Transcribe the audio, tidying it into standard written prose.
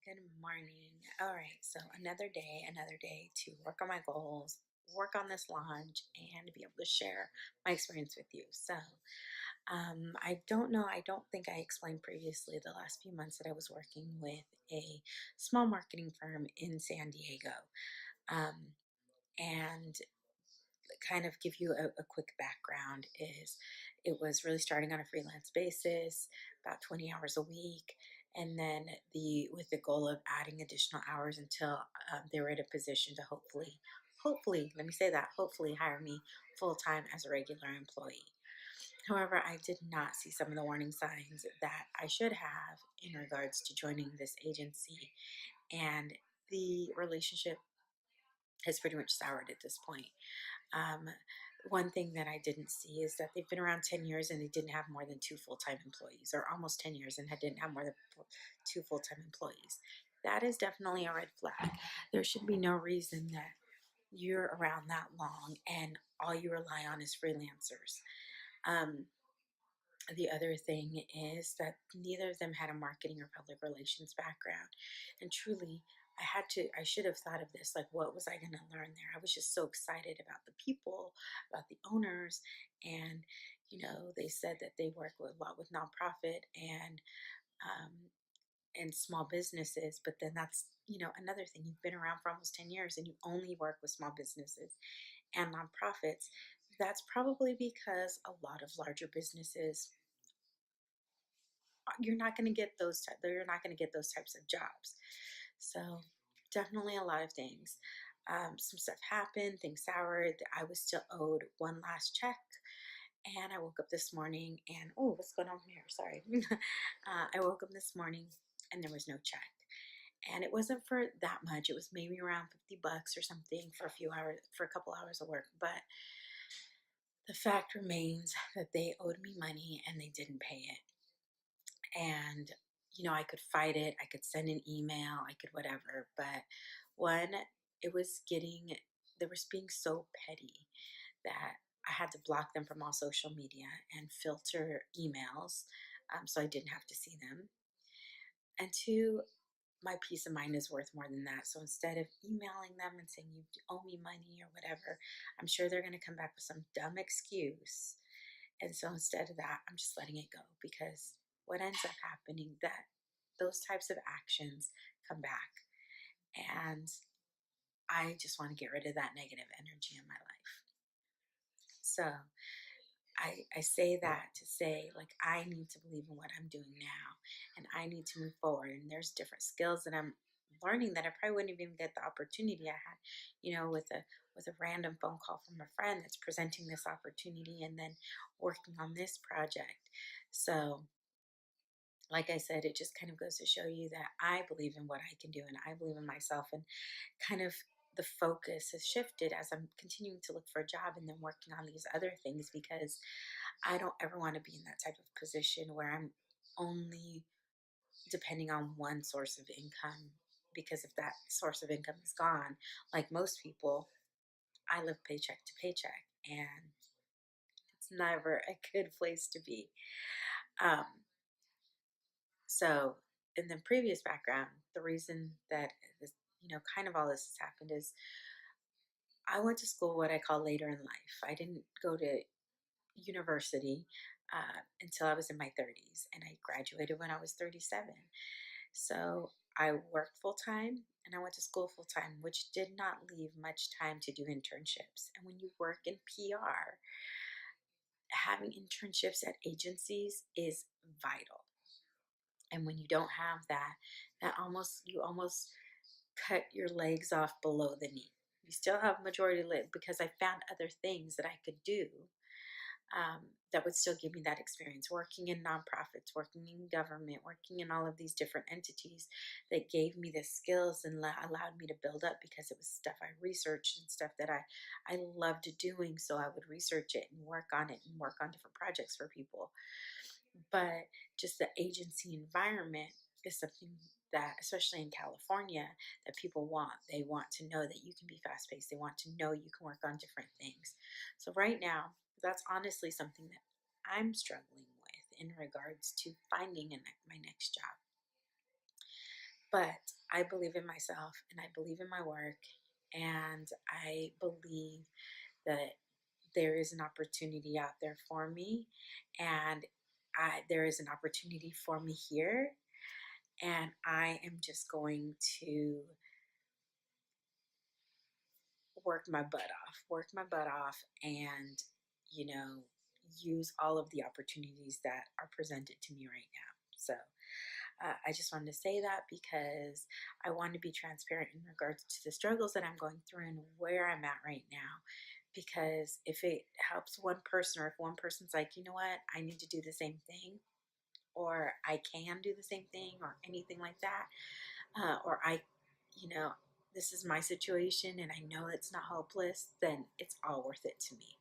Good morning. All right, so another day to work on my goals, work on this launch, and be able to share my experience with you. I don't know, I don't think I explained previously the last few months that I was working with a small marketing firm in San Diego. Um, and kind of give you a quick background is it was really starting on a freelance basis, about 20 hours a week, and then the with the goal of adding additional hours until they were in a position to hopefully, let me say that, hopefully hire me full time as a regular employee. However, I did not see some of the warning signs that I should have in regards to joining this agency, and the relationship has pretty much soured at this point. um, One thing that I didn't see is that they've been around 10 years and they didn't have more than two full time employees, or almost 10 years and didn't have more than two full time employees. That is definitely a red flag. There should be no reason that you're around that long and all you rely on is freelancers. Um, the other thing is that neither of them had a marketing or public relations background. And truly, I should have thought of this, like, what was I going to learn there? I was just so excited about the people, about the owners. And, they said that they work with a lot with nonprofit um, and small businesses. But then that's, another thing. You've been around for almost 10 years and you only work with small businesses and nonprofits. That's probably because a lot of larger businesses, you're not going to get you're not going to get those types of jobs. So definitely a lot of things. Some stuff happened, things soured. I was still owed one last check, and I woke up this morning and, oh, what's going on here? Sorry. I woke up this morning and there was no check. And it wasn't for that much. It was maybe around $50 or something for a few hours, for a couple hours of work. But the fact remains that they owed me money and they didn't pay it. And I could fight it, I could send an email, I could whatever. But one, it was getting they were being so petty that I had to block them from all social media and filter emails, so I didn't have to see them. And two, my peace of mind is worth more than that. So instead of emailing them and saying you owe me money or whatever, I'm sure they're going to come back with some dumb excuse. And so instead of that, I'm just letting it go, because what ends up happening, that those types of actions come back, and I just want to get rid of that negative energy in my life. So I say that to say, like, I need to believe in what I'm doing now, and I need to move forward. And there's different skills that I'm learning that I probably wouldn't even get the opportunity I had, with a random phone call from a friend that's presenting this opportunity and then working on this project. So, like I said, it just kind of goes to show you that I believe in what I can do and I believe in myself. And kind of the focus has shifted as I'm continuing to look for a job and then working on these other things, because I don't ever want to be in that type of position where I'm only depending on one source of income. Because if that source of income is gone, like most people, I live paycheck to paycheck, and it's never a good place to be. Um, so, in the previous background, the reason that this, kind of all this has happened is I went to school what I call later in life. I didn't go to university until I was in my 30s, and I graduated when I was 37. So I worked full time and I went to school full time, which did not leave much time to do internships. And when you work in PR, having internships at agencies is vital. And when you don't have that, you almost cut your legs off below the knee. You still have majority leg, because I found other things that I could do, that would still give me that experience working in nonprofits, working in government, working in all of these different entities, that gave me the skills and allowed me to build up, because it was stuff I researched and stuff that I loved doing. So I would research it and work on it and work on different projects for people. But just the agency environment is something that, especially in California, that people want. They want to know that you can be fast paced. They want to know you can work on different things. So right now, that's honestly something that I'm struggling with in regards to finding my next job. But I believe in myself and I believe in my work, and I believe that there is an opportunity out there for me, and there is an opportunity for me here, and I am just going to work my butt off, and, you know, use all of the opportunities that are presented to me right now. So I just wanted to say that because I want to be transparent in regards to the struggles that I'm going through and where I'm at right now. Because if it helps one person, or if one person's like, you know what, I need to do the same thing, or I can do the same thing, or anything like that, or you know, this is my situation and I know it's not hopeless, then it's all worth it to me.